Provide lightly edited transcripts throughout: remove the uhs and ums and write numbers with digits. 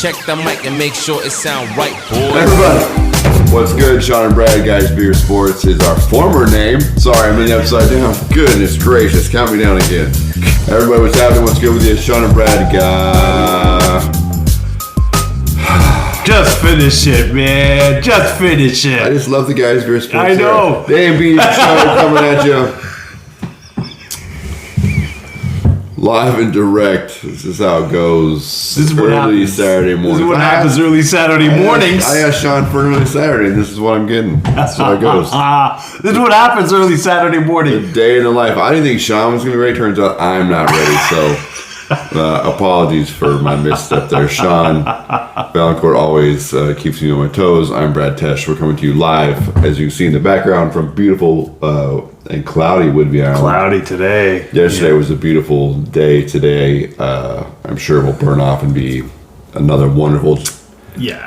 Check the mic and make sure it sound right, boys. Everybody, what's good? Sean and Brad, Guys Beer Sports is our former name. Sorry, I'm in the upside down. Goodness gracious, count me down again. Everybody, what's happening? What's good with you? Sean and Brad, Just finish it, man. Just finish it. I just love the Guys Beer Sports. I know. The A&B show coming at you. Live and direct. This is how it goes. This is what happens. Saturday morning. This is what happens early Saturday mornings. I asked Sean for an early Saturday, and this is what I'm getting. That's how it goes. This is what happens early Saturday morning. The day in the life. I didn't think Sean was going to be ready. Turns out I'm not ready. So apologies for my misstep there. Sean Valancourt always keeps me on my toes. I'm Brad Tesh. We're coming to you live, as you can see in the background, from beautiful and cloudy Whidbey Island. Cloudy today. Yesterday was a beautiful day. Today, I'm sure will burn off and be another wonderful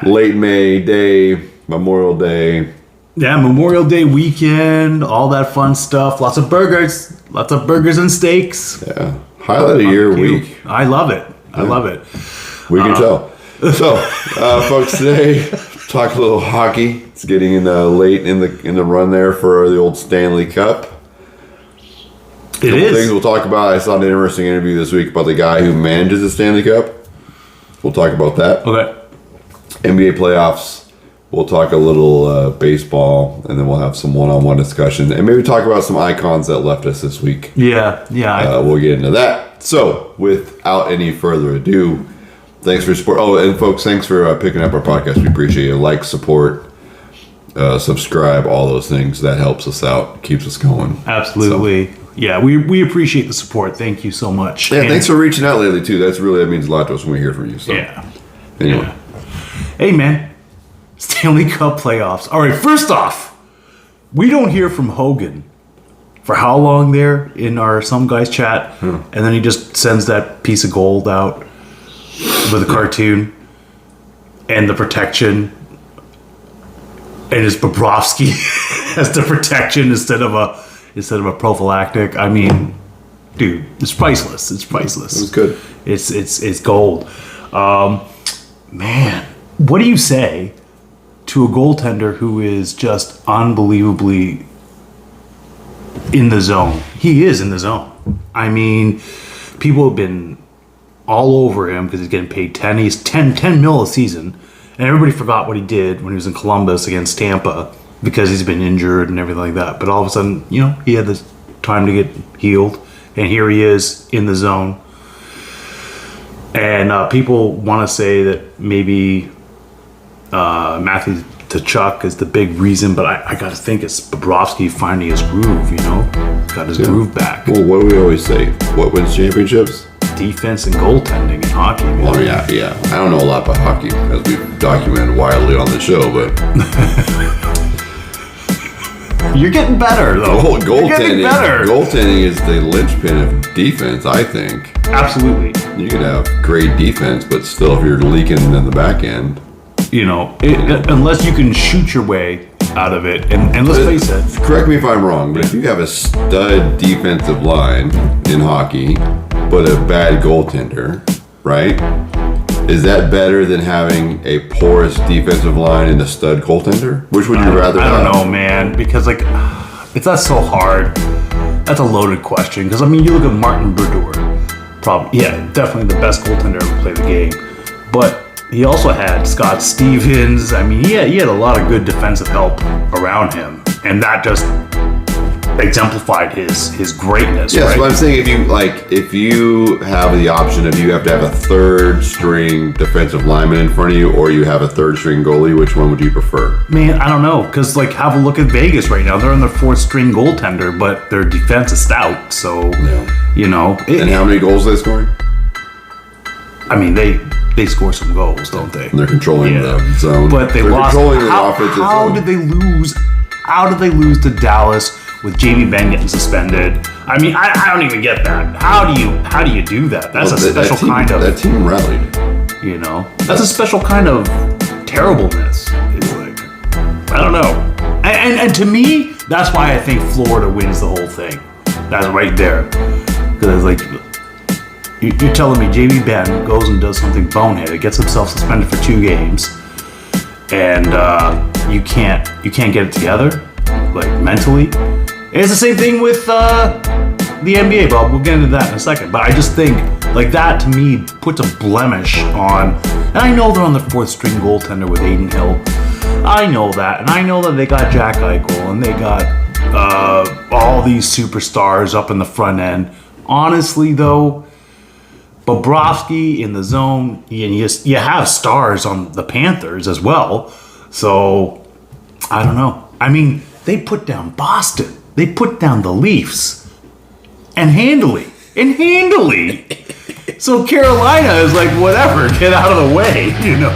late May day, Memorial Day. Yeah, Memorial Day weekend, all that fun stuff. Lots of burgers and steaks. Yeah, highlight of your week. I love it. I love it. We can tell. So, folks, today talk a little hockey. It's getting late in the run there for the old Stanley Cup. It is. Things we'll talk about. I saw an interesting interview this week about the guy who manages the Stanley Cup. We'll talk about that. Okay. NBA playoffs. We'll talk a little baseball, and then we'll have some one-on-one discussion, and maybe talk about some icons that left us this week. Yeah. We'll get into that. So, without any further ado, thanks for your support. Oh, and folks, thanks for picking up our podcast. We appreciate it. Like, support, subscribe, all those things. That helps us out, keeps us going. Absolutely. So, yeah, we appreciate the support. Thank you so much. Yeah, thanks for reaching out lately, too. That means a lot to us when we hear from you. So. Yeah. Anyway. Yeah. Hey, man. Stanley Cup playoffs. All right, first off, we don't hear from Hogan for how long there in our Some Guys chat, and then he just sends that piece of gold out with a cartoon and the protection, and it's Bobrovsky as the protection instead of a prophylactic. I mean, dude, it's priceless. It's priceless. It was good. It's gold. Man, what do you say to a goaltender who is just unbelievably in the zone? He is in the zone. I mean, people have been all over him because he's getting paid 10. He's 10 mil a season, and everybody forgot what he did when he was in Columbus against Tampa because he's been injured and everything like that. But all of a sudden, he had this time to get healed, and here he is in the zone. And people want to say that maybe Matthew Tkachuk is the big reason, but I got to think it's Bobrovsky finding his groove, got his groove back. Well, what do we always say? What wins championships? Defense and goaltending in hockey. Man. Well, yeah. I don't know a lot about hockey, as we've documented widely on the show, but... You're getting better, though. You're getting better. Goaltending is the linchpin of defense, I think. Absolutely. You can have great defense, but still, if you're leaking in the back end... unless you can shoot your way out of it, and let's face it. Correct me if I'm wrong, but if you have a stud defensive line in hockey, but a bad goaltender, right? Is that better than having a porous defensive line and a stud goaltender? Which would you rather have? I don't know, man, because it's not so hard. That's a loaded question. Because you look at Martin Brodeur, definitely the best goaltender ever played the game, but he also had Scott Stevens. He had a lot of good defensive help around him, and that just exemplified his greatness. Yeah, right? so I'm saying if you have the option of you have to have a third string defensive lineman in front of you, or you have a third string goalie, which one would you prefer? Man, I don't know, because have a look at Vegas right now. They're on their fourth string goaltender, but their defense is stout. So and how many goals are they scoring? They score some goals, don't they? And they're controlling the zone. But they're lost. How did they lose? How did they lose to Dallas with Jamie Benn getting suspended? I don't even get that. How do you do that? That's a special kind of. That team rallied. That's a special kind of terribleness. It's I don't know. And to me, that's why I think Florida wins the whole thing. That's right there. Because you're telling me Jamie Benn goes and does something boneheaded, gets himself suspended for 2 games, and you can't get it together, like mentally. And it's the same thing with the NBA, but we'll get into that in a second. But I just think like that to me puts a blemish on. And I know they're on the 4th string goaltender with Aiden Hill. I know that, and I know that they got Jack Eichel and they got all these superstars up in the front end. Honestly, though, Bobrovsky in the zone, and you have stars on the Panthers as well. So I don't know. I mean, they put down Boston. They put down the Leafs, and handily. So Carolina is like, whatever, get out of the way, you know.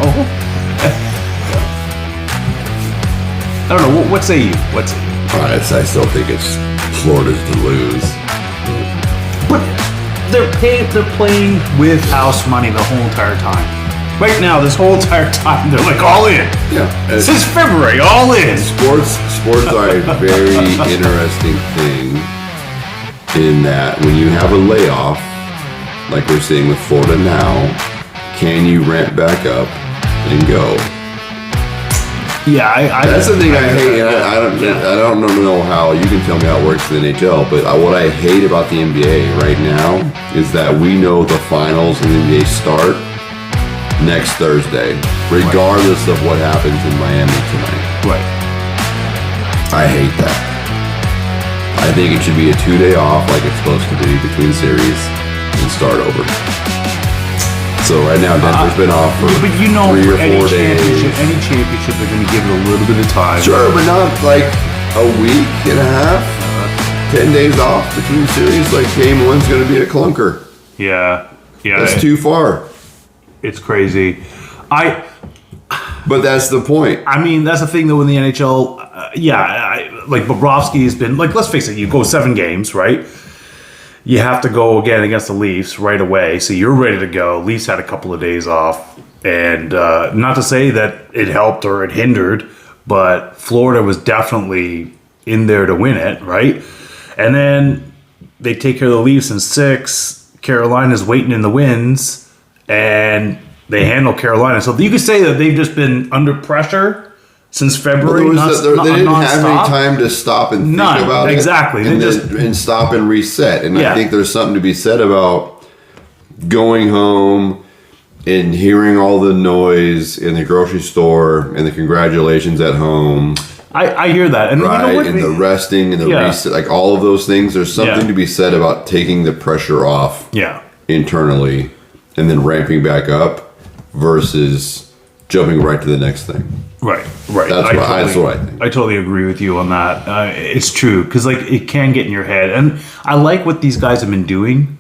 I don't know. What say you? I still think it's Florida's to lose. But they're playing with house money the whole entire time. Right now, this whole entire time, they're like all in. Yeah. Since February, all in. Sports are a very interesting thing in that when you have a layoff, like we're seeing with Florida now, can you ramp back up and go? Yeah, that's the thing I hate. I don't know how you can tell me how it works in the NHL, but what I hate about the NBA right now is that we know the finals in the NBA start next Thursday, regardless of what happens in Miami tonight. Right. I hate that. I think it should be a 2-day off, like it's supposed to be between series, and start over. So right now Denver's been off for 3 or 4 days. Any championship, they're going to give it a little bit of time. Sure, but not like a week and a half, 10 days off between series. Like game 1's going to be a clunker. Yeah. That's too far. It's crazy. But that's the point. I mean, that's the thing though in the NHL. Like Bobrovsky has been like. Let's face it. You go 7 games, right? You have to go again against the Leafs right away, so you're ready to go. Leafs had a couple of days off, and not to say that it helped or it hindered, but Florida was definitely in there to win it, right? And then they take care of the Leafs in 6. Carolina's waiting in the wins, and they handle Carolina. So you could say that they've just been under pressure since February. They didn't have any time to stop and think about it. Exactly. And stop and reset. And I think there's something to be said about going home and hearing all the noise in the grocery store and the congratulations at home. I hear that. And right, you know what? And the resting and the reset, like all of those things. There's something to be said about taking the pressure off internally and then ramping back up versus jumping right to the next thing. Right. That's what I think. I totally agree with you on that. It's true because like it can get in your head, and I like what these guys have been doing.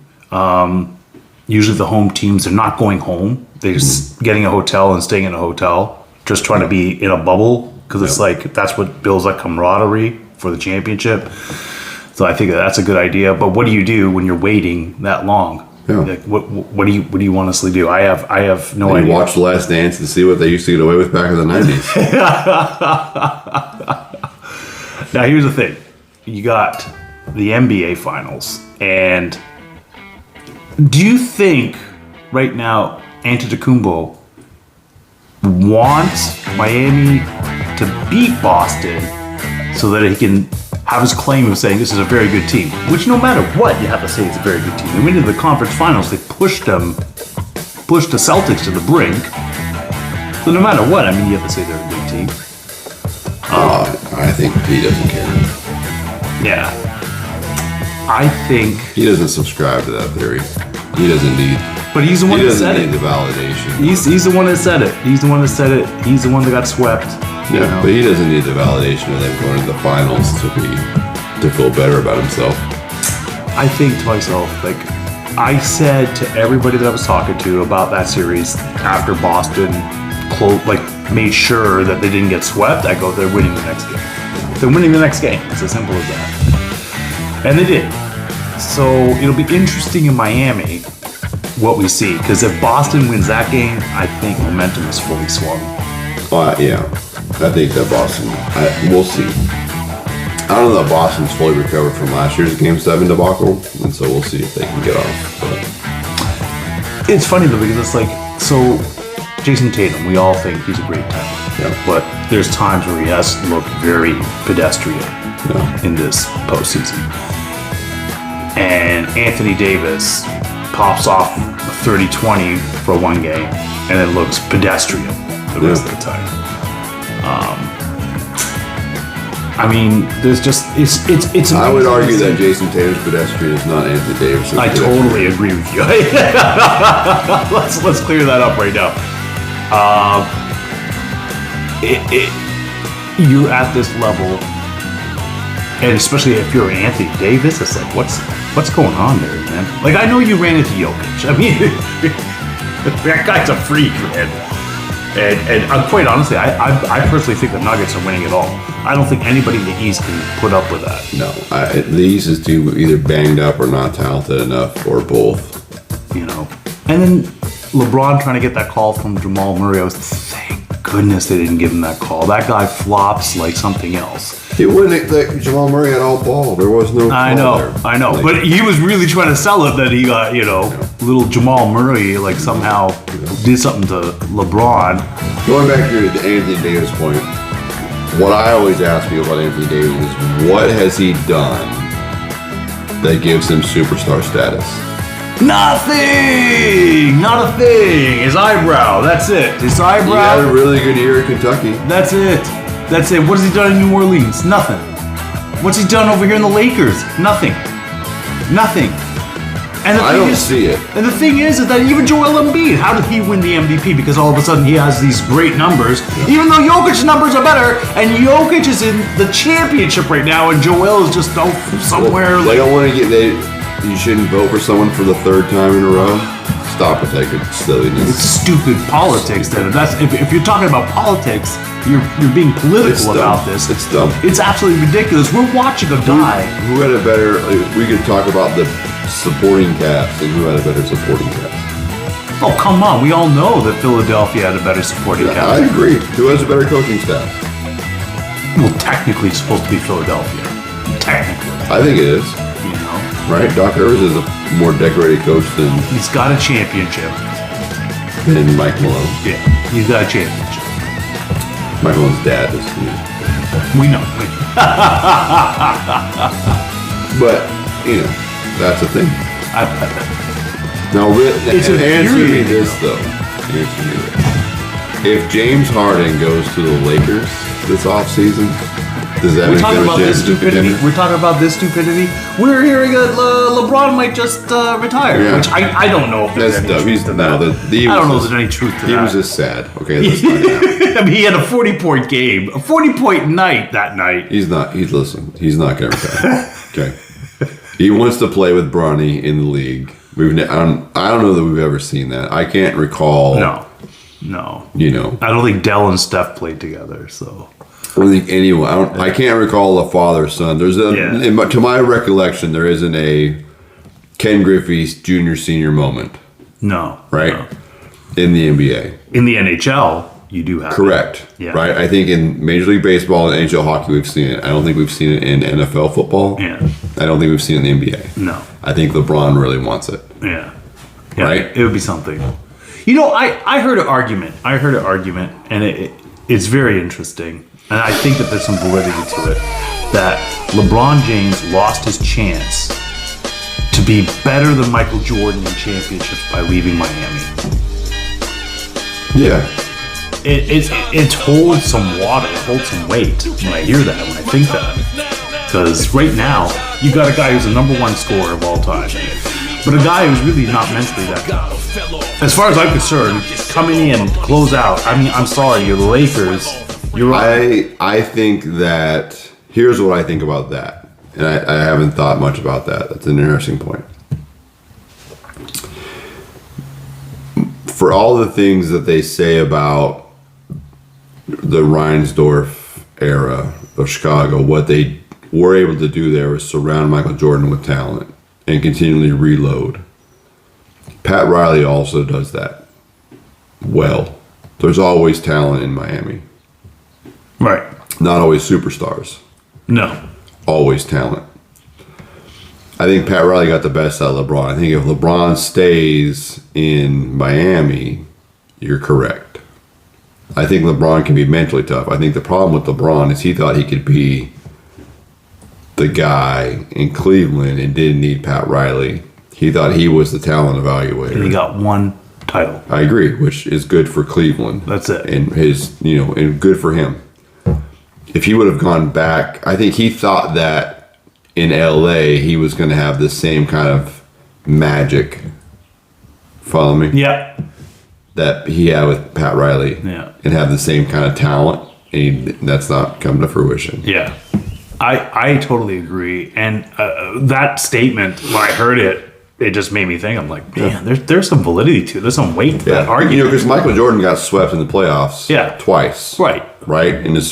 Usually, the home teams are not going home; they're just getting a hotel and staying in a hotel, just trying to be in a bubble because it's like that's what builds that camaraderie for the championship. So I think that's a good idea. But what do you do when you're waiting that long? Yeah. Like, what do you honestly do? I have no idea. You watch The Last Dance and see what they used to get away with back in the 90s. Now here's the thing. You got the NBA finals, and do you think right now Antetokounmpo wants Miami to beat Boston so that he can have his claim of saying this is a very good team, which no matter what, you have to say it's a very good team. They went into the conference finals, they pushed the Celtics to the brink. So no matter what, I mean, you have to say they're a good team. I think he doesn't care. Yeah. I think... He doesn't subscribe to that theory. He doesn't need... But he's the one that said it. He doesn't need the validation. He's the one that said it. He's the one that said it. He's the one that got swept. Yeah, but he doesn't need the validation of them going to the finals to feel better about himself. I think to myself, like, I said to everybody that I was talking to about that series after Boston made sure that they didn't get swept, I go, they're winning the next game. They're winning the next game. It's as simple as that. And they did. So it'll be interesting in Miami what we see, because if Boston wins that game, I think momentum is fully swung. Yeah. I think that Boston, we'll see. I don't know that Boston's fully recovered from last year's Game 7 debacle, and so we'll see if they can get off. But It's funny though because it's like, so Jason Tatum, we all think he's a great talent. Yeah. But there's times where he has looked very pedestrian in this postseason. And Anthony Davis pops off 30-20 for one game and it looks pedestrian the rest of the time. I mean, there's just it's amazing. I would argue that Jason Tatum's pedestrian is not Anthony Davis. I totally agree with you. let's clear that up right now. You're at this level, and especially if you're Anthony Davis, it's like what's going on there, man? Like I know you ran into Jokic. I mean, that guy's a freak, man. And quite honestly, I personally think the Nuggets are winning it all. I don't think anybody in the East can put up with that. No, the East is too either banged up or not talented enough, or both. You know, and then LeBron trying to get that call from Jamal Murray. I was thank goodness they didn't give him that call. That guy flops like something else. It wouldn't. Like, Jamal Murray had all ball. There was no. I know. Like, but he was really trying to sell it that he got, little Jamal Murray like somehow did something to LeBron. Going back to the Anthony Davis point, what I always ask people about Anthony Davis is what has he done that gives him superstar status? Nothing! Not a thing. His eyebrow. That's it. His eyebrow. He had a really good year at Kentucky. That's it. That's it. What has he done in New Orleans? Nothing. What's he done over here in the Lakers? Nothing. Nothing. And the I thing don't is, see it. And the thing is that even Joel Embiid, how did he win the MVP? Because all of a sudden he has these great numbers, even though Jokic's numbers are better, and Jokic is in the championship right now, and Joel is just somewhere. They don't want to get. You shouldn't vote for someone for the third time in a row. Stop with that good silliness. It's stupid politics. Then if you're talking about politics, you're being political about this. It's dumb. It's absolutely ridiculous. We're watching a guy. Who had a better? We could talk about the supporting cast and who had a better supporting cast. Oh come on! We all know that Philadelphia had a better supporting cast. I agree. Who has a better coaching staff? Well, technically, it's supposed to be Philadelphia. Technically, I think it is. Right? Doc Rivers is a more decorated coach than... He's got a championship. Than Mike Malone. Yeah, he's got a championship. Mike Malone's dad is... We know. But, that's the thing. Now, answer me this, though. Answer me this. If James Harden goes to the Lakers this offseason... Does that We're talking about this stupidity. We're talking about this stupidity. We're hearing that LeBron might just retire, which I don't know if there's any truth to that. I don't know if there's any truth to that. He was just sad. Okay, that's not I mean, he had a 40-point game, a 40-point night that night. He's not going to retire. Okay, he wants to play with Bronny in the league. I don't know that we've ever seen that. I can't recall. No. I don't think Dell and Steph played together, so. I don't think anyone. I can't recall a father-son. There's to my recollection, there isn't a Ken Griffey's junior senior moment. No. Right? No. In the NBA. In the NHL, you do have correct. Yeah. Right? I think in Major League Baseball and NHL hockey we've seen it. I don't think we've seen it in NFL football. Yeah. I don't think we've seen it in the NBA. No. I think LeBron really wants it. Yeah. Right? It would be something. I heard an argument. And it's very interesting. And I think that there's some validity to it, that LeBron James lost his chance to be better than Michael Jordan in championships by leaving Miami. Yeah. It holds some water, it holds some weight when I hear that, when I think that. Because right now, you got a guy who's the number one scorer of all time, but a guy who's really not mentally that tough. As far as I'm concerned, coming in, close out, I mean, I'm sorry, you're the Lakers. You're right. I think that here's what I think about that, and I haven't thought much about that. That's an interesting point. For all the things that they say about the Reinsdorf era of Chicago, what they were able to do there was surround Michael Jordan with talent and continually reload. Pat Riley also does that well. There's always talent in Miami. Right. Not always superstars. No. Always talent. I think Pat Riley got the best out of LeBron. I think if LeBron stays in Miami, you're correct. I think LeBron can be mentally tough. I think the problem with LeBron is he thought he could be the guy in Cleveland and didn't need Pat Riley. He thought he was the talent evaluator. And he got one title. I agree, which is good for Cleveland. That's it. And and good for him. If he would have gone back, I think he thought that in LA he was going to have the same kind of magic. Follow me? Yeah. That he had with Pat Riley. Yeah. And have the same kind of talent. And that's not come to fruition. Yeah. I totally agree. And that statement, when I heard it, it just made me think. I'm like, man, there's some validity to it. There's some weight to that argument. Because Michael Jordan got swept in the playoffs twice. Right. In his,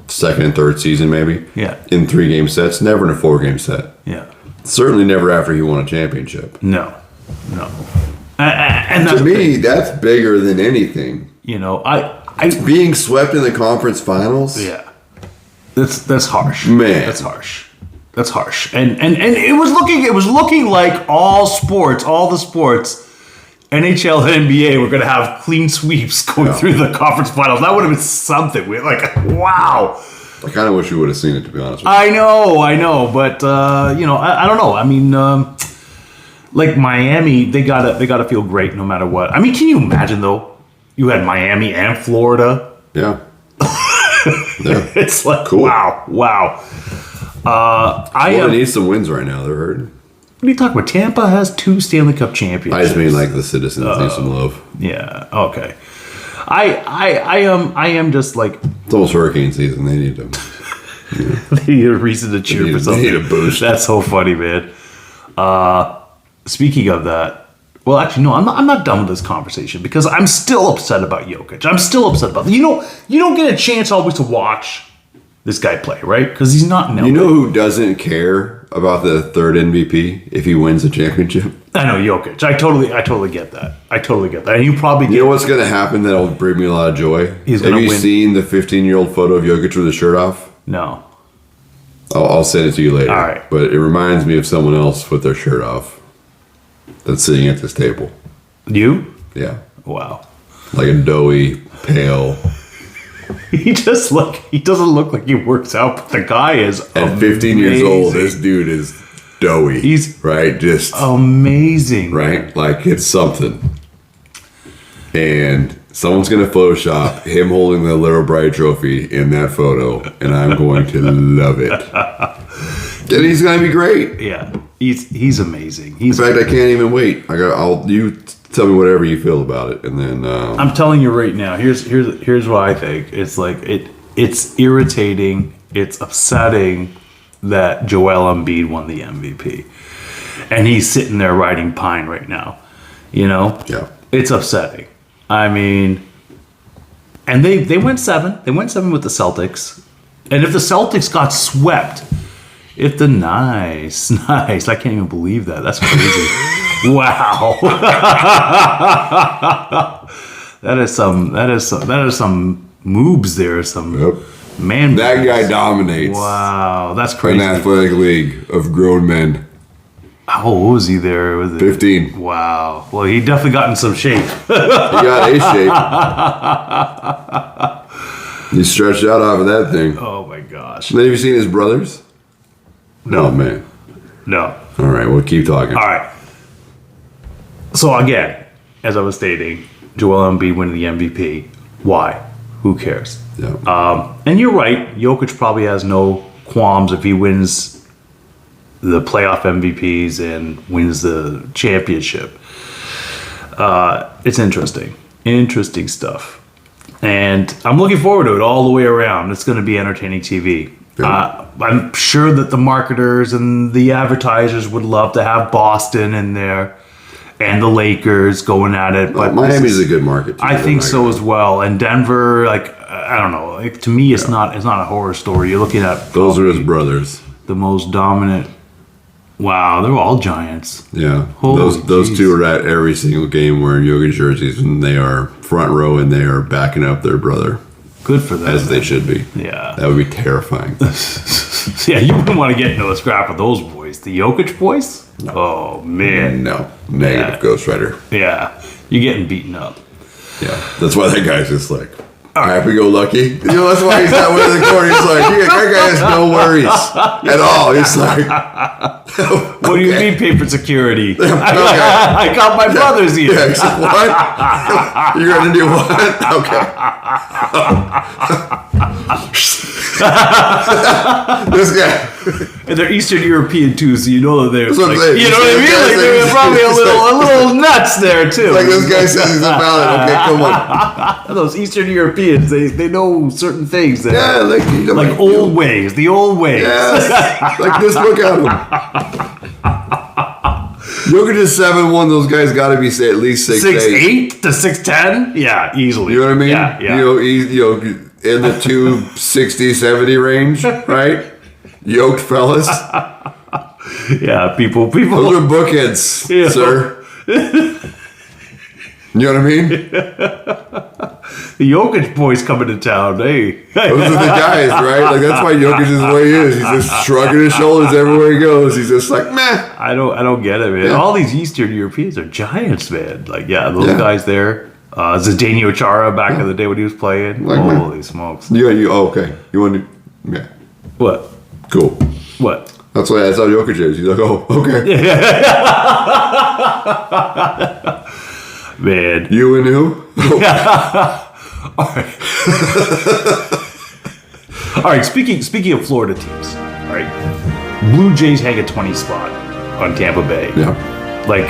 second and third season, maybe. Yeah. In 3-game sets. Never in a 4-game set. Yeah. Certainly never after he won a championship. No. And to me, that's bigger than anything. Being swept in the conference finals. Yeah. That's harsh. Man. That's harsh. And it was looking like all the sports, NHL and NBA were going to have clean sweeps going through the conference finals. That would have been something. Wow. I kind of wish we would have seen it, to be honest with you. I know, but I don't know. I mean, like Miami, they gotta feel great no matter what. I mean, can you imagine though? You had Miami and Florida. Yeah. It's like cool. Wow. Florida needs some wins right now. They're hurting. What are you talking about? Tampa has 2 Stanley Cup championships. I just mean like the citizens need some love. Yeah. Okay. I am just like, it's almost hurricane season. They need them. They need a reason to cheer for something. They need a boost. That's so funny, man. Speaking of that, well, actually, no, I'm not done with this conversation because I'm still upset about Jokic. I'm still upset about that. You don't get a chance always to watch this guy play, right? Because he's not. You know who doesn't care about the third MVP if he wins the championship? I know, Jokic. I totally get that. And you probably know what's going to happen that'll bring me a lot of joy? Have you seen the 15-year-old photo of Jokic with his shirt off? No. I'll send it to you later. All right. But it reminds me of someone else with their shirt off that's sitting at this table. You? Yeah. Wow. Like a doughy, pale. He doesn't look like he works out, but the guy is At 15 years old, this dude is doughy. He's right, just amazing. Right? Like it's something. And someone's going to Photoshop him holding the Little Bright trophy in that photo, and I'm going to love it. And he's going to be great. Yeah, he's amazing. In fact, I can't even wait. You tell me whatever you feel about it, and then I'm telling you right now. Here's what I think. It's like it's irritating. It's upsetting that Joel Embiid won the MVP, and he's sitting there riding pine right now. Yeah, it's upsetting. I mean, and they went 7. They went 7 with the Celtics, and if the Celtics got swept. Nice. I can't even believe that. That's crazy. Wow. That is some moves there. Man. That guy dominates. Wow, that's crazy. An athletic league of grown men. How old was he there? Was it 15. Wow. Well, he definitely got in some shape. He got a shape. He stretched out off of that thing. Oh my gosh. Then have you seen his brothers? No. Oh, man. No. All right, we'll keep talking. All right. So again, as I was stating, Joel Embiid winning the MVP. Why? Who cares? Yeah. And you're right. Jokic probably has no qualms if he wins the playoff MVPs and wins the championship. It's interesting. Interesting stuff. And I'm looking forward to it all the way around. It's going to be entertaining TV. I'm sure that the marketers and the advertisers would love to have Boston in there and the Lakers going at it. But Miami's a good market. I think so as well. And Denver, I don't know. To me, it's not a horror story. You're looking at those are his brothers. The most dominant. Wow, they're all Giants. Yeah, those two are at every single game wearing Jokic jerseys, and they are front row, and they are backing up their brother. Good for them. As they should be. Yeah. That would be terrifying. Yeah, you wouldn't want to get into a scrap with those boys. The Jokic boys? No. Oh, man. No. Negative Ghost Rider. Yeah. You're getting beaten up. Yeah. That's why that guy's just like, happy-go-lucky. That's why he's not winning the corner. He's like, that guy has no worries at all. He's like, what do you mean paper security? I got my brothers here. Yeah, he's like, what? You're going to do what? Okay. This guy. And they're Eastern European too, so you know that they're like, you know what I mean? Like they're probably a little nuts there too. Like this guy says he's about it. Okay, come on. Those Eastern Europeans, they know certain things. That like old ways, the old ways. Yes. Like this, look at him. Jokic is 7'1". Those guys got to be at least 6'8" to 6'10". Yeah, easily. You know what I mean? Yeah. In the 260, 70 range, right? Yoked fellas. Yeah, people. Those are bookends, sir. You know what I mean? The Jokic boys coming to town. Hey. Those are the guys, right? Like that's why Jokic is the way he is. He's just shrugging his shoulders everywhere he goes. He's just like, meh. I don't get it, man. Yeah. All these Eastern Europeans are giants, man. Like, those guys there. Zdeno Chara back in the day when he was playing. Like, holy smokes. Okay. You want to? Yeah. What? Cool. What? That's how Jokic is. He's like, oh, okay. Man. You and who? All right. All right. Speaking of Florida teams, all right. Blue Jays hang a 20 spot on Tampa Bay. Yeah. Like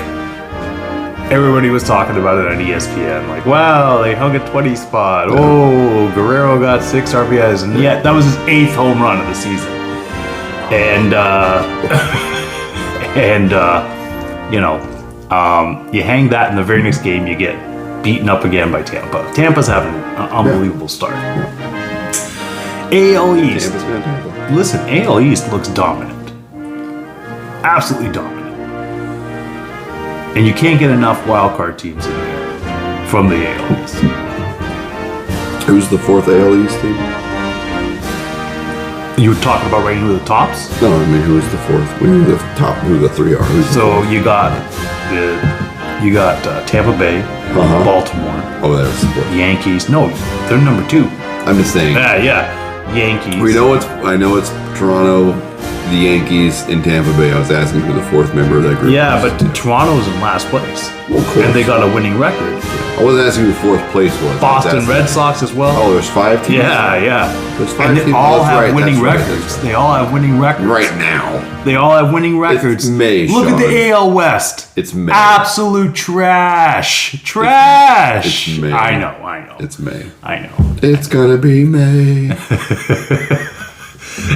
everybody was talking about it on ESPN. Like, wow, they hung a 20 spot. Yeah. Oh, Guerrero got 6 RBIs, and yet that was his 8th home run of the season. And you hang that in the very next game, you get beaten up again by Tampa. Tampa's having an unbelievable start. AL East. Listen, AL East looks dominant. Absolutely dominant. And you can't get enough wild card teams in there from the AL East. Who's the 4th AL East team? You were talking about right who the tops? No, I mean who's the 4th? Who the top? Who the 3 are? So you got Tampa Bay, Baltimore. Oh, that's the 4th. Yankees. No, they're number 2. I'm just saying. Yeah. Yankees. I know it's Toronto, the Yankees, and Tampa Bay. I was asking who the 4th member of that group Yeah, was. but Toronto's in last place. Well, of course. And they got a winning record. I wasn't asking who 4th place was. Boston Red Sox as well. Oh, there's 5 teams? Yeah. There's 5 And they teams. all That's have right, winning that's right, records. that's right. They all have winning records. Right now. They all have winning records. It's May, Look at Sean. the AL West. It's May. Absolute trash. Trash. It's May. I know. It's May. I know. It's gonna be May.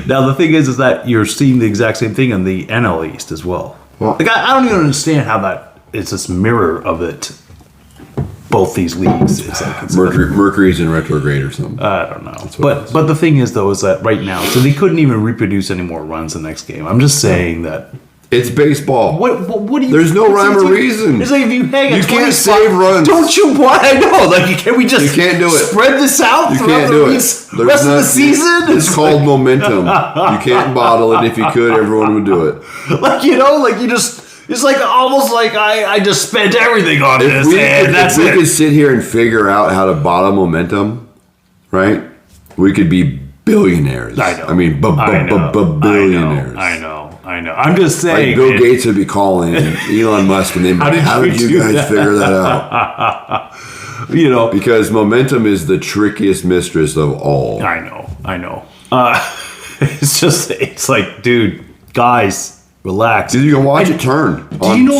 Now the thing is that you're seeing the exact same thing in the NL East as well. Like I don't even understand how that it's this mirror of it. Both these leagues, it's Mercury's in retrograde or something. I don't know. But the thing is though is that right now, so they couldn't even reproduce any more runs the next game. I'm just saying that. It's baseball. What do you? There's no rhyme or reason. It's like if you hang. You can't save runs. Don't you want? I know. Like, can we just? You can't do it. Spread this out. You throughout can't do it. rest of the season. It's called momentum. You can't bottle it. If you could, everyone would do it. Like you just. It's like almost like I just spent everything on this, and that's if it. we could sit here and figure out how to bottle momentum, right? We could be billionaires. I know. I mean, billionaires. I know. I'm just saying. Like Bill Gates would be calling Elon Musk, and they'd be like, how did you guys figure that out? Because momentum is the trickiest mistress of all. I know. It's like, dude, guys. Relax. Dude, you can watch it turn.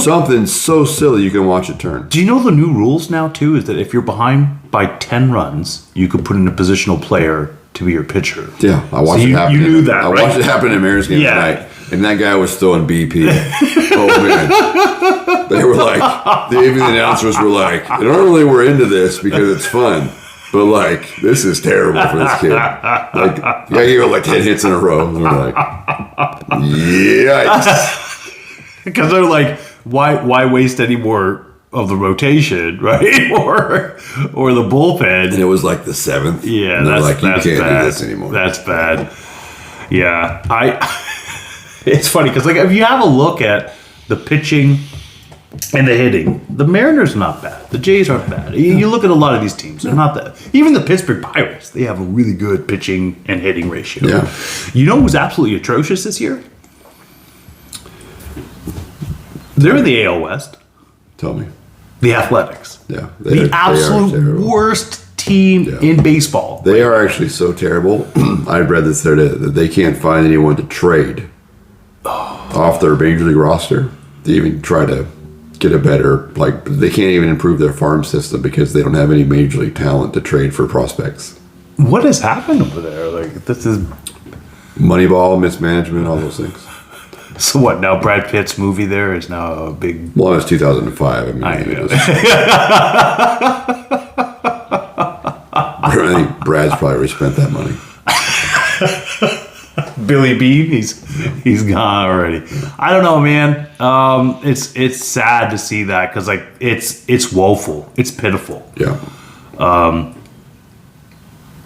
Something so silly, you can watch it turn. Do you know the new rules now, too? Is that if you're behind by 10 runs, you could put in a positional player to be your pitcher. Yeah, I watched it happen. You knew that, right? I watched it happen in Mariners game tonight. And that guy was throwing BP. Oh, man. They were like, even the announcers were like, normally we're into this because it's fun. But, like, this is terrible for this kid. Like, yeah, he gave it like 10 hits in a row. And we're like, yikes. Because they're like, why waste any more of the rotation, right? or the bullpen. And it was like the 7th. Yeah, and that's like, you can't bad. do this anymore. That's bad. Yeah, it's funny because like if you have a look at the pitching and the hitting, the Mariners are not bad. The Jays aren't bad. You look at a lot of these teams, they're not that. Even the Pittsburgh Pirates, they have a really good pitching and hitting ratio. Yeah. You know who's absolutely atrocious this year? They're in the AL West. Tell me. The Athletics. Yeah. The absolute worst team in baseball. They are actually so terrible. I read this there that they can't find anyone to trade off their major league roster to even try to get a better, like, they can't even improve their farm system because they don't have any major league talent to trade for prospects. What has happened over there? Like, this is Moneyball, mismanagement, all those things. so what now? Brad Pitt's movie there is now a big. Well, it was 2005. I mean, I know. I think Brad's probably spent that money. Billy Bean, he's gone already. I don't know, man. It's sad to see that because like it's woeful, it's pitiful. Yeah.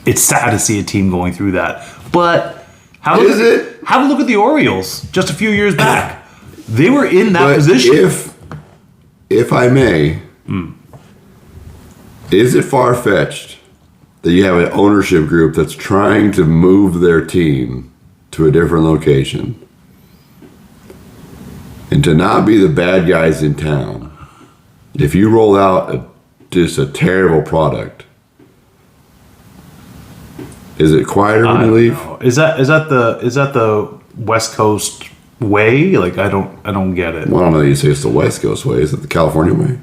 It's sad to see a team going through that. But have a look at the Orioles just a few years back. They were in that position. If I may, is it far-fetched that you have an ownership group that's trying to move their team to a different location and to not be the bad guys in town? If you roll out just a terrible product, is it quieter when you leave? Is that the West Coast way? Like I don't get it. Well, I don't know that you say it's the West Coast way. Is it the California way?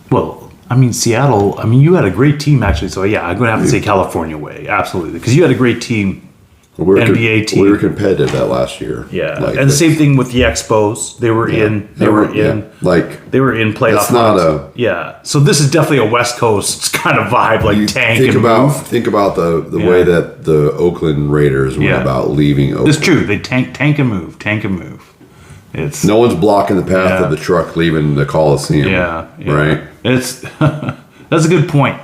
Well, I mean Seattle. I mean you had a great team actually. So yeah, I'm going to have to say California way, absolutely, because you had a great team. NBA team. We were competitive that last year. Yeah, like and the same thing with the Expos. They were in playoff. It's not So this is definitely a West Coast kind of vibe, like tank think and about move. think about the way that the Oakland Raiders went about leaving Oakland. It's true. They tank and move. It's no one's blocking the path of the truck leaving the Coliseum. Yeah. Right. It's that's a good point.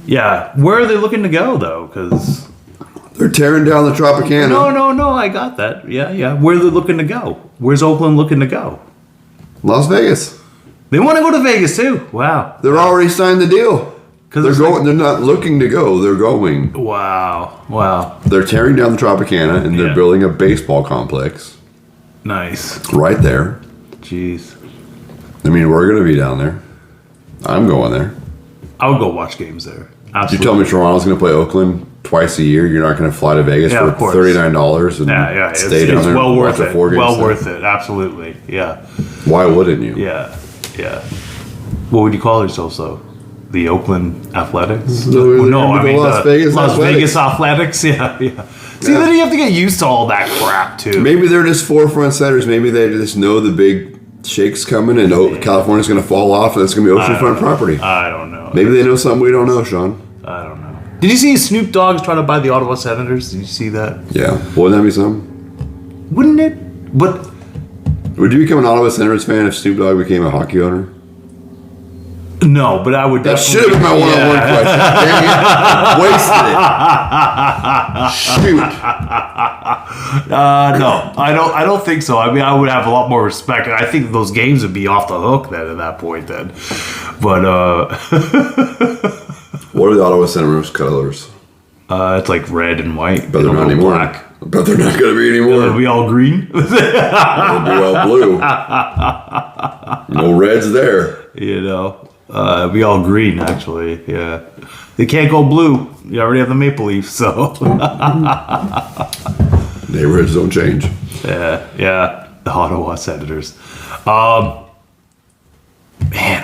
Yeah, where are they looking to go though? Because they're tearing down the Tropicana. No, I got that. Yeah. Where are they looking to go? Where's Oakland looking to go? Las Vegas. They want to go to Vegas too. Wow. They're already signed the deal. They're going. They're not looking to go. They're going. Wow. They're tearing down the Tropicana and they're building a baseball complex. Nice. Right there. Jeez. I mean, we're going to be down there. I'm going there. I would go watch games there. Absolutely. You tell me Toronto's going to play Oakland twice a year. You're not going to fly to Vegas for $39 and stay down there. Well worth and it. watch a 4-game Well set. worth it. Absolutely. Yeah. Why wouldn't you? Yeah. What would you call yourselves though? The Oakland Athletics? Las Vegas Athletics. Yeah. See, then you have to get used to all that crap too. Maybe they're just forefront setters. Maybe they just know the big shake's coming and California's going to fall off and it's going to be oceanfront property. I don't know. Maybe they know something we don't know, Sean. I don't know. Did you see Snoop Dogg's trying to buy the Ottawa Senators? Did you see that? Yeah. Wouldn't that be something? Wouldn't it? But would you become an Ottawa Senators fan if Snoop Dogg became a hockey owner? No, but I would That definitely. should have been my one-on-one question. Dang it. Wasted it. Shoot. No, I don't think so. I mean, I would have a lot more respect. I think those games would be off the hook then at that point then. But what are the Ottawa Senators colors? it's like red and white. But they're not anymore. Black. But they're not going to be anymore. It'll be all green. It'll be all blue. No reds there. It'll be all green actually. Yeah, they can't go blue. You already have the Maple Leafs, so. Neighborhoods don't change. Yeah. The Ottawa Senators. Man,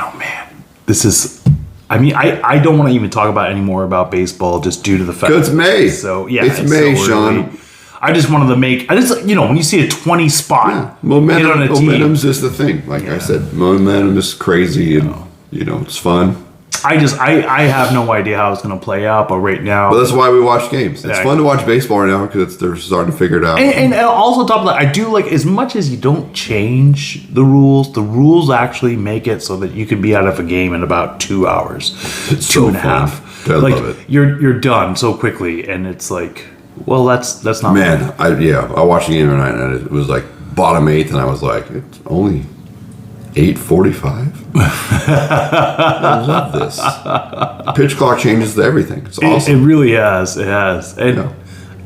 oh man. This is. I mean, I don't want to even talk about any more about baseball just due to the fact. It's May. So yeah, it's May, Sean. I just wanted to make. When you see a 20 spot, momentum's on a team, just the thing. Like I said, momentum is crazy and it's fun. I have no idea how it's going to play out, but right now. But that's why we watch games. It's fun to watch baseball right now because they're starting to figure it out. And also, on top of that, I do like, as much as you don't change the rules actually make it so that you can be out of a game in about 2 hours, It's two so and a fun. half. I Like, love it. you're done so quickly, and it's like, well, that's not Man, I watched the game tonight and it was like bottom eighth, and I was like, it's only 8:45. I love this. The pitch clock changes everything. It's awesome. It really has. It has. And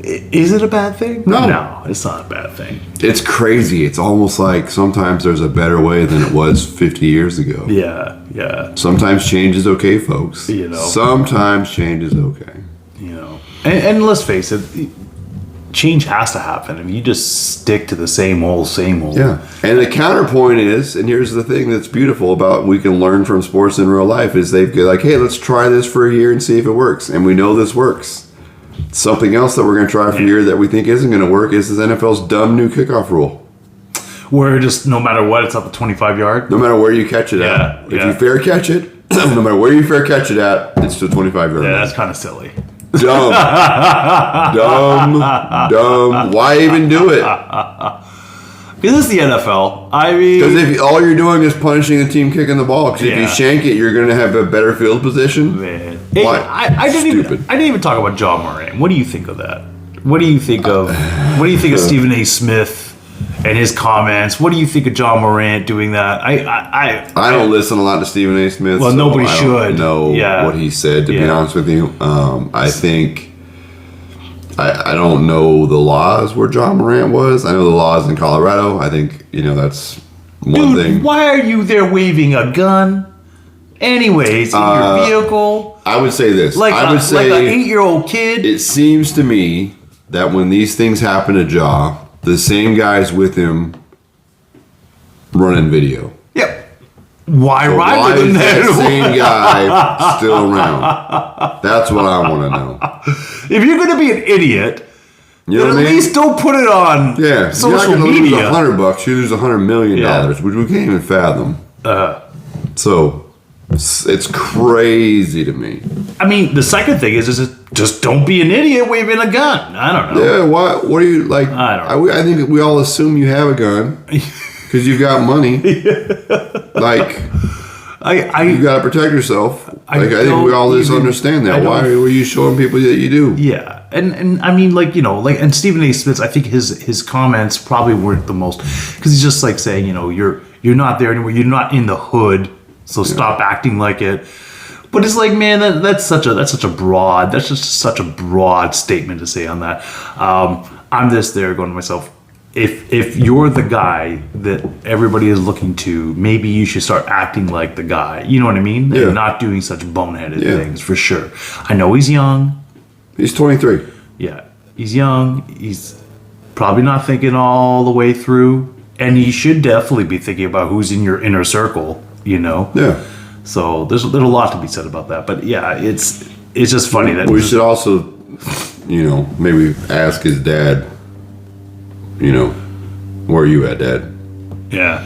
is it a bad thing? No, it's not a bad thing. It's crazy. It's almost like sometimes there's a better way than it was 50 years ago. Yeah. Sometimes change is okay, folks. You know. Sometimes change is okay. You know. And let's face it, change has to happen. If you just stick to the same old. Yeah. And the counterpoint is, and here's the thing that's beautiful about we can learn from sports in real life, is they've got like, hey, let's try this for a year and see if it works. And we know this works. Something else that we're going to try for a year that we think isn't going to work is the NFL's dumb new kickoff rule. Where just no matter what, it's up the 25-yard. No matter where you catch it at. If you fair catch it, no matter where you fair catch it at, it's to 25-yard. Yeah, that's kind of silly. Dumb. Why even do it? Because it's the NFL. I mean, Because if all you're doing is punishing the team kicking the ball, because if you shank it, you're going to have a better field position. Man. Why? I didn't even talk about John Moran. What do you think of that? What do you think of Stephen A. Smith and his comments? What do you think of John Morant doing that? I don't listen a lot to Stephen A. Smith. Well, nobody I should. don't know what he said, to be honest with you. I think I don't know the laws where John Morant was. I know the laws in Colorado. I think that's one thing. Why are you there waving a gun? Anyways, in your vehicle. I would say this. I would say like an 8-year-old kid. It seems to me that when these things happen to Ja, the same guys with him running video. Yep. Why So ride why with him is that then? same guy still around? That's what I want to know. If you're going to be an idiot, You know then what I at mean? least don't put it on social you're not gonna media. lose $100. You lose $100 million, which we can't even fathom. So it's crazy to me. I mean, the second thing is just don't be an idiot waving a gun. I don't know. Yeah, what do you like? I don't know. I think we all assume you have a gun because you've got money. Like, you got to protect yourself. I think we all just understand that. Why were you showing people that you do? Yeah, and I mean, and Stephen A. Smith, I think his comments probably weren't the most, because he's just like saying, you're not there anymore. You're not in the hood, so stop acting like it. But it's like, man, that's just such a broad statement to say on that. I'm just there going to myself, if you're the guy that everybody is looking to, maybe you should start acting like the guy. You know what I mean? Yeah. And not doing such boneheaded things, for sure. I know he's young. He's 23. Yeah, he's young. He's probably not thinking all the way through. And he should definitely be thinking about who's in your inner circle, Yeah. So there's a lot to be said about that. But yeah, it's just funny that We should also, maybe ask his dad, where are you at, Dad? Yeah.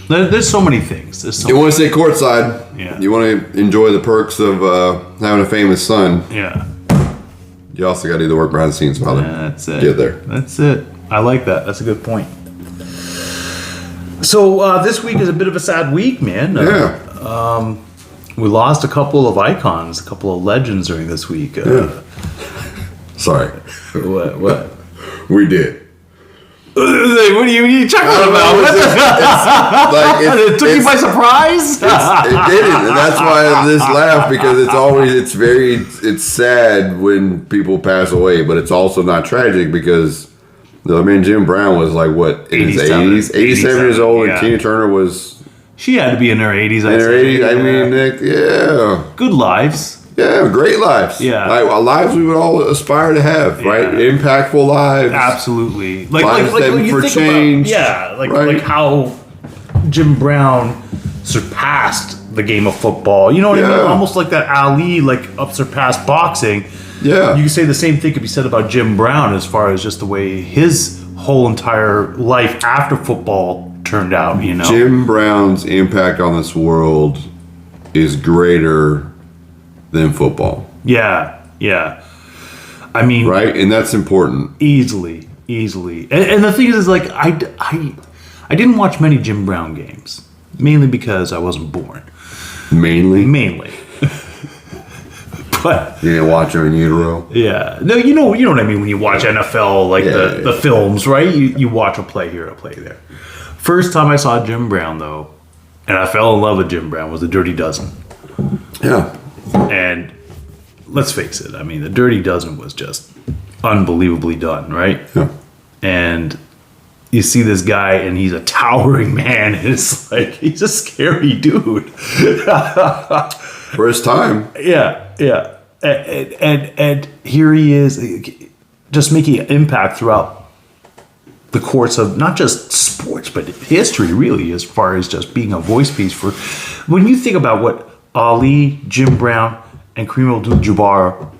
There's so many things. You want to stay courtside. Yeah. You want to enjoy the perks of having a famous son. Yeah. You also got to do the work behind the scenes while That's it. get there. That's it. I like that. That's a good point. So this week is a bit of a sad week, man. We lost a couple of icons, a couple of legends during this week. Sorry. What? We did. What are you chuckling about? It took you by surprise? It didn't, and that's why I just laugh, because it's sad when people pass away, but it's also not tragic because Jim Brown was like, what, in his 80s? 87 years old, and Tina Turner was... She had to be in her 80s, in her 80s, I mean, yeah. Good lives. Yeah, great lives. Yeah. Like, lives we would all aspire to have, right? Impactful lives. Absolutely. Lives that for change. Like how Jim Brown surpassed the game of football. You know what I mean? Almost like that Ali, surpassed boxing. Yeah. You could say the same thing could be said about Jim Brown as far as just the way his whole entire life after football turned out, Jim Brown's impact on this world is greater than football. Yeah, yeah. I mean, right, and that's important. Easily. And the thing is, like, I didn't watch many Jim Brown games, mainly because I wasn't born. Mainly. But you didn't watch him in utero. Yeah, no, you know what I mean when you watch NFL, like the films, right? You watch a play here, a play there. First time I saw Jim Brown, though, and I fell in love with Jim Brown, was the Dirty Dozen. Yeah, and let's face it, I mean, the Dirty Dozen was just unbelievably done, right? Yeah, and you see this guy, and he's a towering man. And it's like he's a scary dude for his time. Yeah. And here he is, just making an impact throughout the course of not just sports, but history, really, as far as just being a voice piece for. When you think about what Ali, Jim Brown, and Kareem Abdul-Jabbar,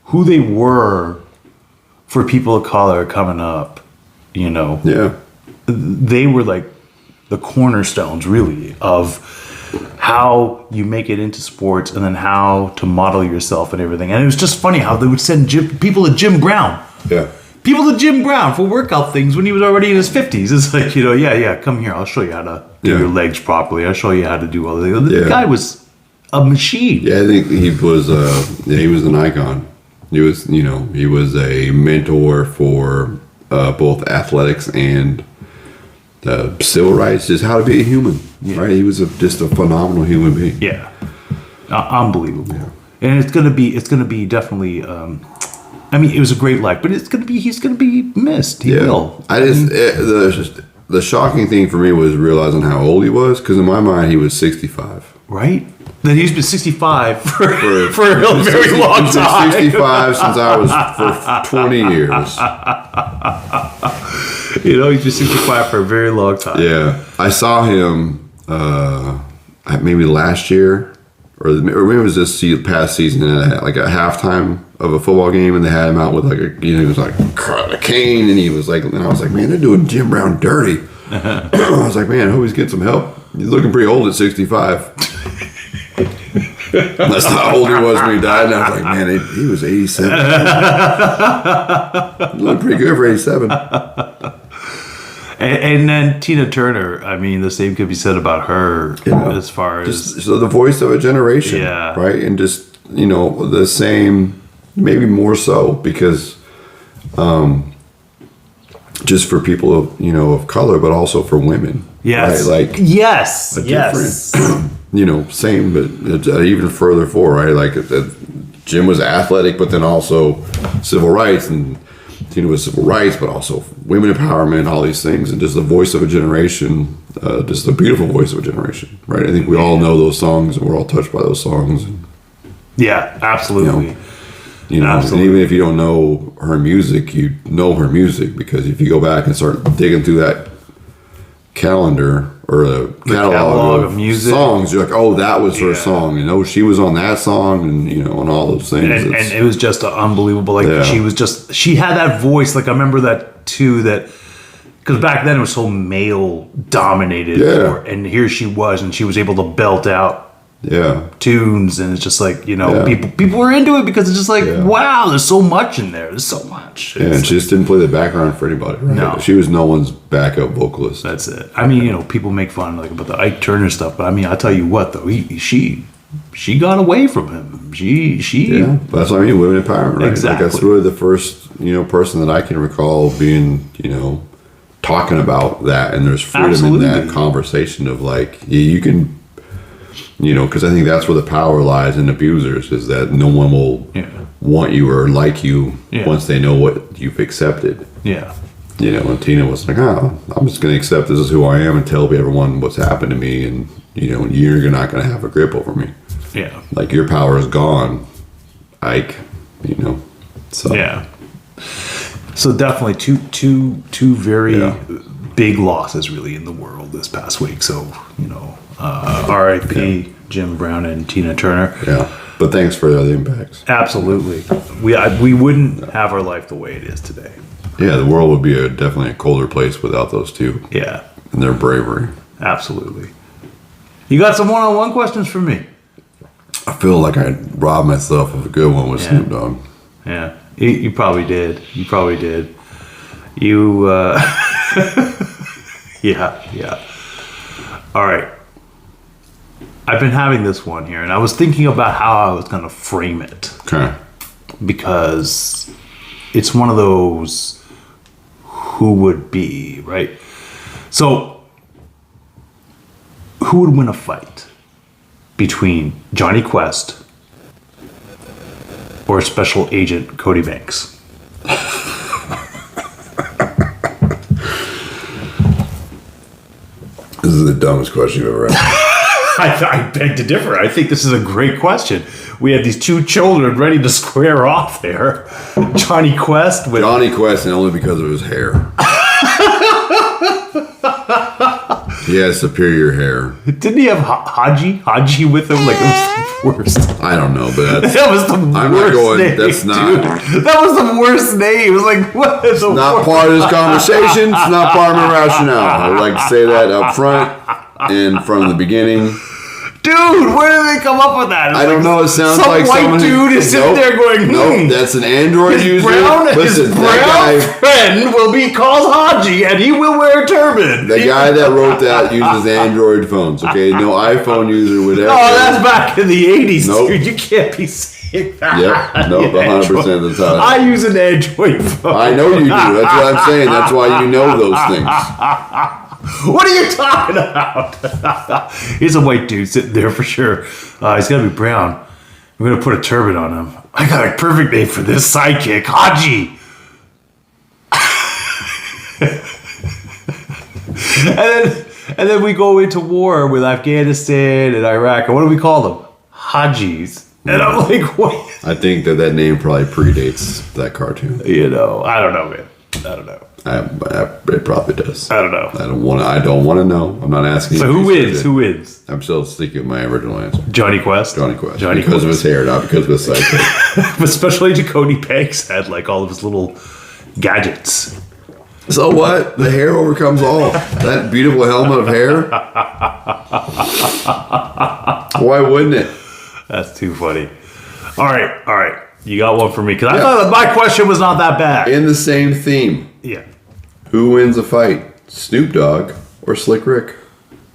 who they were for people of color coming up, they were like the cornerstones, really, of how you make it into sports and then how to model yourself and everything. And it was just funny how they would send people to Jim Brown. Yeah. People to Jim Brown for workout things when he was already in his 50s. It's like, come here. I'll show you how to do your legs properly. I'll show you how to do all the things. The guy was a machine. Yeah, I think he was he was an icon. He was, he was a mentor for both athletics and civil rights, just how to be a human, right? He was just a phenomenal human being. Yeah, unbelievable. Yeah. And it's gonna be definitely. I mean, it was a great life, but he's gonna be missed. He will. The shocking thing for me was realizing how old he was, because in my mind he was 65. Right. Then he's been 65 for a very long time. 65 since I was for 20 years. He's been 65 for a very long time. Yeah, I saw him maybe last year, or maybe it was this past season, at like a halftime of a football game, and they had him out with he was like a cane, and he was like, and I was like, man, they're doing Jim Brown dirty. I was like, man, I hope he's getting some help. He's looking pretty old at 65. That's how old he was when he died, and I was like, man, he was 87. Looked pretty good for 87. And then Tina Turner, I mean, the same could be said about her as far as... So the voice of a generation, right? And just, the same, maybe more so, because just for people of color, but also for women. Yes. Right? Like, yes. Same, but even further forward, right? Like Jim was athletic, but then also civil rights, and Tina was civil rights, but also women empowerment, all these things, and just the voice of a generation, just the beautiful voice of a generation, right? I think we all know those songs, and we're all touched by those songs. Yeah, absolutely. Absolutely. And even if you don't know her music, you know her music, because if you go back and start digging through that calendar or the catalog of music songs, you're like, oh, that was her song, she was on that song, and all those things, and it was just unbelievable. Like she had that voice. Like I remember that too, that because back then it was so male dominated, and here she was, and she was able to belt out tunes, and it's just like people were into it because it's just like wow, there's so much in there. There's so much. And she just didn't play the background for anybody. Right? No, she was no one's backup vocalist. That's it. I mean, people make fun about the Ike Turner stuff, but I mean, I tell you what though, she got away from him. She that's what I mean. Women empowerment, right? Exactly. Like that's really the first person that I can recall being talking about that, and there's freedom in that conversation of like you can. Because I think that's where the power lies in abusers, is that no one will want you or like you once they know what you've accepted. Yeah. And Tina was like, I'm just going to accept this is who I am and tell everyone what's happened to me, and, you're not going to have a grip over me. Yeah. Like, your power is gone, Ike, so. Yeah. So definitely two very big losses really in the world this past week. So, R.I.P. Jim Brown and Tina Turner. Yeah, but thanks for the impacts. Absolutely, we wouldn't have our life the way it is today. Yeah, the world would be definitely a colder place without those two. Yeah, and their bravery. Absolutely. You got some one-on-one questions for me? feel like I robbed myself of a good one with Snoop Dogg. Yeah. You probably did. You probably did. You, yeah. All right. I've been having this one here, and I was thinking about how I was going to frame it. Okay. Because it's one of those who would be, right? So, who would win a fight between Johnny Quest or Special Agent Cody Banks? This is the dumbest question you've ever asked. I beg to differ. I think this is a great question. We have these two children ready to square off there. Johnny Quest with... Johnny Quest, and only because of his hair. He has superior hair. Didn't he have Haji with him? Like, it was the worst. I don't know, but that's... That was the worst I'm not going... name, That's not... dude. That was the worst name. It was like, what is the Not worst? part of this conversation. It's not part of my rationale. I would like to say that up front and from the beginning. Dude, where did they come up with that? It's I don't know. It sounds some like white someone dude is sitting there going, Nope, that's an Android user. Listen, his that brown friend will be called Haji, and he will wear a turban. The guy that wrote that uses Android phones. Okay, no iPhone user would ever. Oh, that's back in the 80s, Nope. dude. You can't be saying that. Yep, nope, 100% of the time. I use an Android phone. I know you do. That's what I'm saying. That's why you know those things. What are you talking about? He's a white dude sitting there for sure. He's got to be brown. We're going to put a turban on him. I got a perfect name for this sidekick. Haji. and then we go into war with Afghanistan and Iraq. And what do we call them? Hajis. And I'm like, what? I think that name probably predates that cartoon. You know, I don't know, man. I don't know. It probably does. I don't know. I don't want to know. I'm not asking. So you who to wins? say Who wins? I'm still sticking with my original answer. Johnny Quest? Johnny Quest. Johnny Because Quest. of his hair, not because of his sidekick. But especially Cody Banks had like all of his little gadgets. So what? The hair overcomes all. That beautiful helmet of hair. Why wouldn't it? That's too funny. All right. You got one for me because I thought my question was not that bad. In the same theme. Yeah. Who wins a fight? Snoop Dogg or Slick Rick?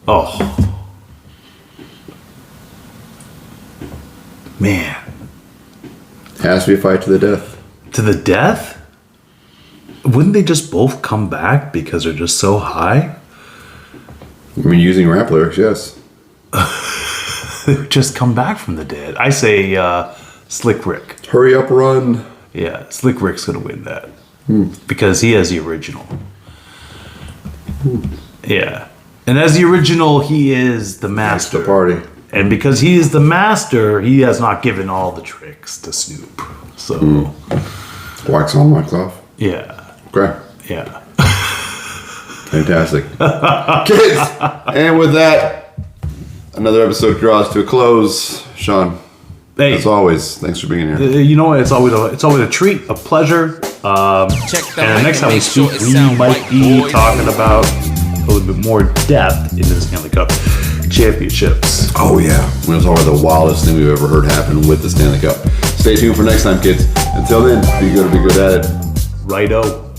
Oh. Man. Has to be a fight to the death. To the death? Wouldn't they just both come back because they're just so high? I mean, using rap lyrics, yes. They would just come back from the dead. I say Slick Rick. Hurry up, run. Yeah, Slick Rick's going to win that. Because he has the original. Yeah. And as the original, he is the master. The party. And because he is the master, he has not given all the tricks to Snoop. So, Wax on, wax off. yeah. Okay. Yeah. Fantastic. Kids! And with that, another episode draws to a close. Sean, Hey, as always, thanks for being here. you know what? It's always a treat, a pleasure. Check the And mic next time we make sure speak, it we sound might right, be boys. talking about a little bit more depth into the Stanley Cup championships. Oh, yeah. We're going to talk about the wildest thing we've ever heard happen with the Stanley Cup. Stay tuned for next time, kids. Until then, be good at it. Righto.